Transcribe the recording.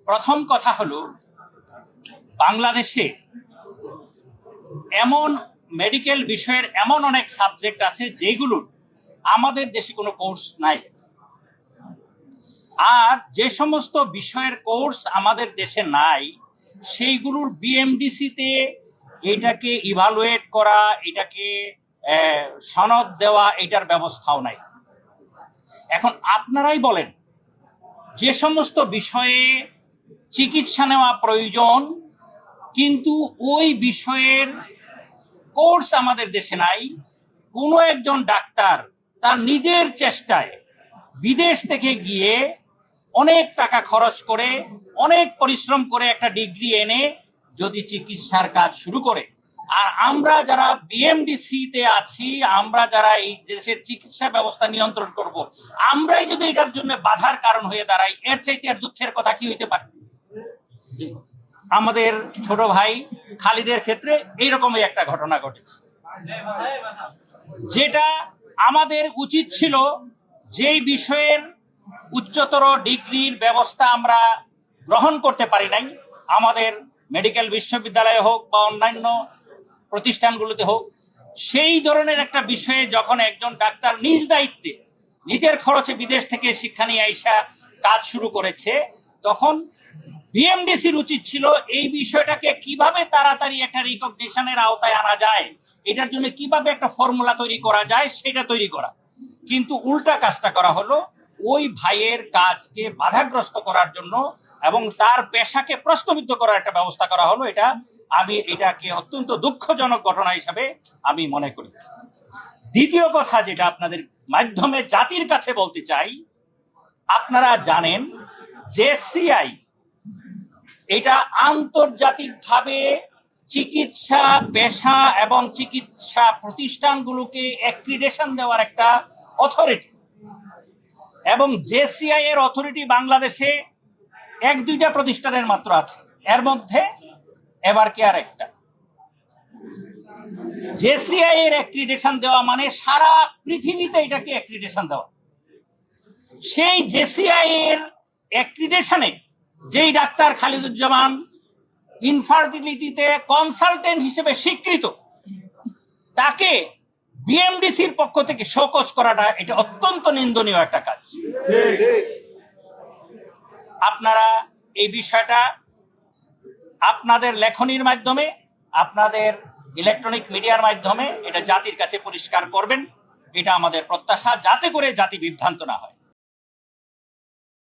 প্রথম কথা হলো, বাংলাদেশে এমন মেডিকেল বিষয়ের এমন অনেক সাবজেক্ট আছে যেগুলোর আমাদের দেশে কোনো কোর্স নাই। আর যে সমস্ত বিষয়ের কোর্স আমাদের দেশে নাই, সেইগুলোর বিএমডিসিতে এটাকে ইভালুয়েট করা, এটাকে সনদ দেওয়া, এটার ব্যবস্থাও নাই। এখন আপনারাই বলেন, যে সমস্ত বিষয়ে চিকিৎসা নেওয়া প্রয়োজন কিন্তু ওই বিষয়ের কোর্স আমাদের দেশে নাই, কোনো একজন ডাক্তার তার নিজের চেষ্টায় বিদেশ থেকে গিয়ে অনেক টাকা খরচ করে, অনেক পরিশ্রম করে একটা ডিগ্রি এনে যদি চিকিৎসার কাজ শুরু করে, আর আমরা যারা বিএমডিসিতে আছি, আমরা যারা এই দেশের চিকিৎসা ব্যবস্থা নিয়ন্ত্রণ করব, আমরাই যদি এটার জন্য বাধার কারণ হয়ে দাঁড়াই, এর চাইতে আর দুঃখের কথা কি হইতে পারে? আমাদের ছোট ভাই খালিদের ক্ষেত্রে এইরকমই একটা ঘটনা ঘটেছে, যেটা আমাদের উচিত ছিল যেই বিষয়ের উচ্চতর ডিগ্রির ব্যবস্থা আমরা গ্রহণ করতে পারি নাই, আমাদের মেডিকেল বিশ্ববিদ্যালয়ে হোক বা অন্যান্য প্রতিষ্ঠানগুলোতে হোক, সেই ধরনের একটা বিষয়ে যখন একজন ডাক্তার নিজ দায়িত্বে নিজের খরচে বিদেশ থেকে শিক্ষা নিয়ে আইসা কাজ শুরু করেছে, তখন বিএমডিসির উচিত ছিল এই বিষয়টাকে কিভাবে তাড়াতাড়ি একটা রিকগনিশনের আওতায় আনা যায়, এটার জন্য কিভাবে একটা ফর্মুলা তৈরি করা যায় সেটা তৈরি করা। কিন্তু উল্টা কাজটা করা হলো, ওই ভাইয়ের কাজকে বাধাগ্রস্ত করার জন্য এবং তার পেশাকে প্রশ্নবিদ্ধ করার একটা ব্যবস্থা করা হলো। এটাকে অত্যন্ত দুঃখজনক ঘটনা হিসাবে আমি মনে করি। দ্বিতীয় কথা যেটা আপনাদের মাধ্যমে জাতির কাছে বলতে চাই, আপনারা জানেন JCI এটা আন্তর্জাতিকভাবে চিকিৎসা পেশা এবং চিকিৎসা প্রতিষ্ঠানগুলোকে অ্যাক্রিডেশন দেওয়ার একটা অথরিটি, এবং JCI এর অথরিটি বাংলাদেশে 1-2টা প্রতিষ্ঠানের মাত্র আছে, এর মধ্যে এভার কেয়ার একটা। JCI এর অ্যাক্রিডেশন দেওয়া মানে সারা পৃথিবীতে এটাকে অ্যাক্রিডেশন দেওয়া। সেই JCI এর অ্যাক্রিডেশনে যেই ডাক্তার খালিদুজ্জামান ইনফার্টিলিটিতে কনসালটেন্ট হিসেবে স্বীকৃত, তাকে বিএমডিসির পক্ষ থেকে শোকজ করাটা এটা অত্যন্ত নিন্দনীয় একটা কাজ। আপনারা এই বিষয়টা আপনাদের লেখনীর মাধ্যমে, আপনাদের ইলেকট্রনিক মিডিয়ার মাধ্যমে এটা জাতির কাছে পরিষ্কার করবেন, এটা আমাদের প্রত্যাশা, যাতে করে জাতি বিভ্রান্ত না হয়।